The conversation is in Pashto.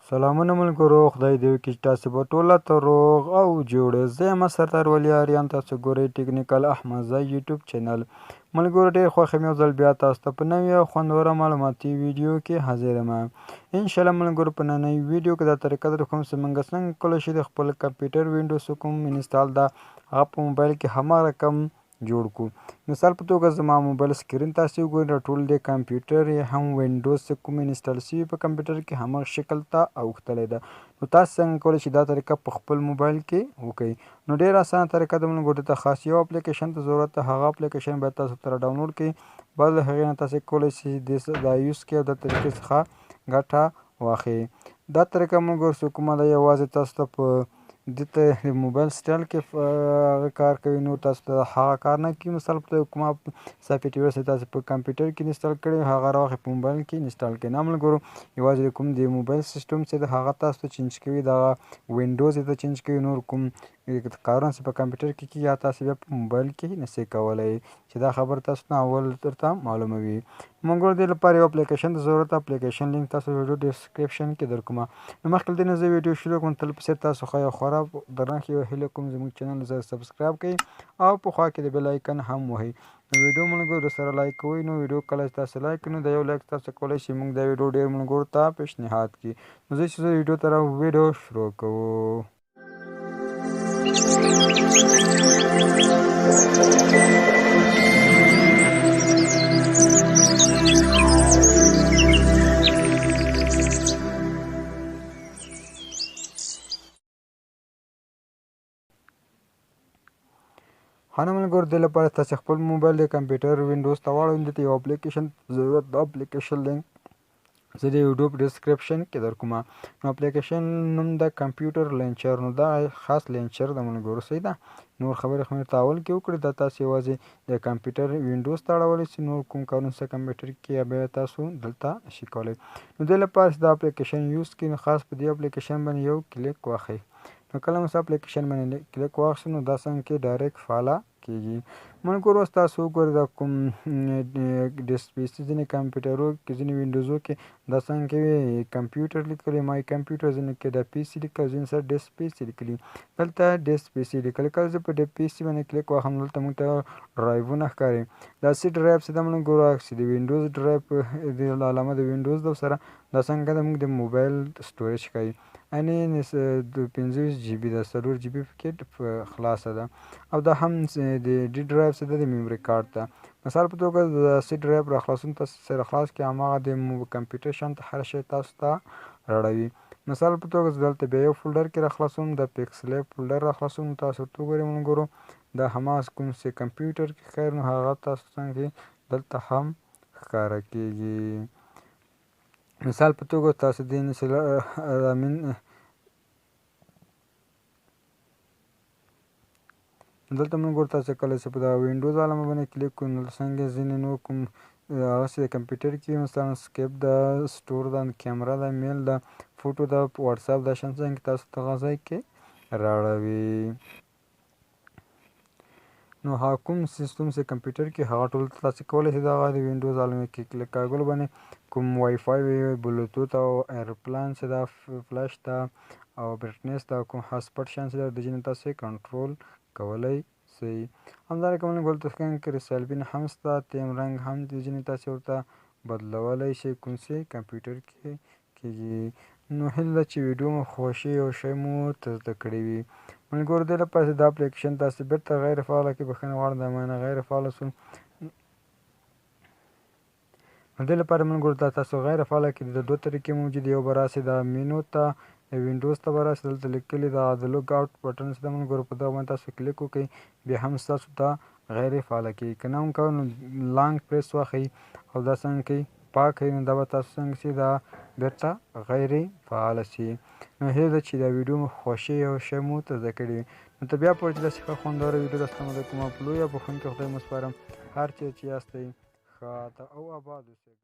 سلامونه ملکرو، خدای دې وکړي چې تاسې به ټوله ته روغ او جوړ یاست. زه یم سردار ولی اریان، تاسو ګورئ ټیکنیکل احمدزی یوټیوب چینل. ملګرو ډېر خوښ یم یو ځل بیا تاسو ته په نوې او خوندوره معلوماتي ویډیو کې حاضر یم. انشاءالله ملګرو په نننۍ ویډیو کې دا طریقه در کوم چې موږ څنګه کولی شو د خپل کمپیوټر ویندوز کوم انسټال ده هغه په موبایل کې هماغه رقم جوړ کړو. مثال په توګه زما موبایل سکرین تاسې وګورئ، راټول د کمپیوټر یا هم ویندوز چې کوم انسټال شوي په کمپیوټر کې هماغه شکل ته اوښتلی ده. نو تاسو څنګه کولی شئ دا طریقه په خپل موبایل کې وکړئ؟ نو ډېره اسانه طریقه ده ملګرو. دلته خاص یو اپلیکیشن ته ضرورت ده، هغه اپلیکیشن باید تاسو ته راډاونلوډ کړئ. بعد له هغې نه تاسې کولی شئ دا یوز کړئ او د طریقې څخه ګټه واخلئ. دا طریقه ملګرو چې کومه ده یوازې تاسو ته په دلته د موبایل سټایل کې هغه کار کوي، نور تاسو ته هغه کار نه کوي. مثال په توګه کومه سافټویر چې تاسو په کمپیوټر کې انسټال کړی هغه راواخلئ په موبایل کې انسټال کړئ. نه ملګرو، یوازې کوم د موبایل سیسټم چې ده هغه تاسو ته چینج کوي، دغه ویندوز یې ته چینج کوي. نور کوم کارونه چې په کمپیوټر کې کېږي هغه تاسو بیا په موبایل کې نشئ کولی، چې دا خبره تاسو ته اول درته معلوموي. ملګرو دې لپاره یو اپلیکیشن ته ضرورت ده. اپلیکیشن لینک تاسو ویډیو ډسکرپشن کې در کومه. نو مخکې له دې نه زه ویډیو شروع کوم، تل په څېر تاسو خو یو خورا درنښت یو هیله کوم زموږ چینل زر سبسکرایب کړئ او په خوا کې د بیل آیکن هم وهئ. نو ویډیو ملګرو سره لایک کوئ. نو ویډیو کله چې تاسو لایک کړئ نو د یو لایک تاسو کولی شئ موږ دا ویډیو ډېر ملګرو ته پیشنهاد کړي. نو زه چې ویډیو ته ویډیو شروع کوو. ها نه ملګرو، دې لپاره تاسې خپل موبایل د کمپیوټر ویندوز ته واړوئ. دلته یو اپلیکیشن ضرورت ده. اپلیکیشن لینک زه د یوټیوب ډسکرپشن کې در کومه. نو اپلیکیشن نوم ده کمپیوټر لنچر. نو دا خاص لنچر ده ملګرو، صحیح ده. نور خبرې خو مې ورته اول کې وکړې، دا تاسو یوازې د کمپیوټر ویندوز ته اړولی شئ. نور کوم کارونه چې کمپیوټر کې بیا تاسو دلته شئ کولی. نو دې لپاره چې دا اپلیکیشن یوز کړئ نو خاص په دې اپلیکیشن باندې یو کلیک واخلئ. نو کله مو اپلیکیشن باندې کلیک واخیستو نو دا څنګه کې ډایرکټ فعاله کېږي. ملګرو اوس تاسو وګورئ دا کوم ډسپیس ځینې کمپیوټرو کې ځینې ویندوزو کې دا څنګه کوي کمپیوټر لیکلی، مای کمپیوټر ځینې کې دا پی سي لیکلی، ځینې سره ډسپیس لیکلي. دلته ډسپیس لیکلی. کله زه په پی سي باندې کلیک واخلم دلته موږ ته ډرایوونه ښکاري. دا سی ډرایو چې ده ملګرو چې د ویندوز ډرایو د علامه د ویندوز ده سره دا څنګه ده موږ د موبایل سټوریج ښکاري. یعنې د 25 جی بي ده، 4 جی بي پکې خلاصه ده. او دا هم د ډي ډرایو چې ده د میموري کارت ده. مثال په توګه د سی ډرایو را خلاصون تاسو سره خلاص کړئ هماغه د کمپیوټر شان ته هر شی تاسو ته راړوي. مثال په توګه زه دلته بیا یو فولډر کې را خلاصوم، د پیکسلی فولډر را خلاصوم. تاسو ورته وګورئ ملګرو دا هماغه کوم چې کمپیوټر کې ښکاري نو هغه تاسو څنګه دلته هم ښکاره کېږي. مثال په توګه تاسو دې دلته ملګرو تاسو کله چې په دا ویندوز علامه باندې کلیک کړئ نو څنګه ځینې نور کوم هغه چې د کمپیوټر کې مثلا سکیپ ده، سټور ده، کیمره ده، میل ده، فوټو ده، واټساپ ده، شان څنګه تاسو ته هغه ځای کې راړوي. نو هغه کوم سیسټم چې کمپیوټر کې هغه ټول تاسو کولی شئ د هغه د ویندوز علامه کې کلیک کاږلو باندې کوم وای فای وي، بلوتوث او ایروپلان چې ده، فلش ده او برټنس ده، کوم هاسپټ شان چې ده د ځینې تاسو کنټرول کولی شئ. همدارنګه ملګرو تاسو کې ریسالبین هم شته، تیم رنګ هم د ځینې تاسو ورته بدلولی شئ کوم چې کمپیوټر کې کېږي. نو هیله ده چې ویډیو مو خوښي او شی مو ته زده کړی وي. ملګرو دې لپاره چې دا اپلیکیشن تاسو بیرته غیر فعاله کړئ، بښنه غواړم د ما نه غیر فعاله شو. نو دې لپاره ملګرو دا تاسو غیر فعاله کړئ. د دوه طریقې موجود، یو به راسئ دا مینو ته، ویندوز ته به راسئ، دلته لیکلي دا د لوګ آوټ بټن چې ده ملګرو په دغه باندې تاسو کلیک وکړئ، بیا هم ستاسو دا غیر فعاله کېږي. که نه هم کوئ نو لانګ پریس واخلئ او دا څنګه کوئ پاک کړئ نو دا به تاسو څنګه شي دا بیرته غیر فعاله شي. نو هیله ده چې دا ویډیو مو خوښي او شی مو ته زده کړي وي. نو تر بیا پورې چې داسې ښه خوندوره ویډیو راستنه ده کوم اپلود یا بخښونکي خدای مو سپارم. هر چېرې چې یاستئ ښاد او اباد اوسئ.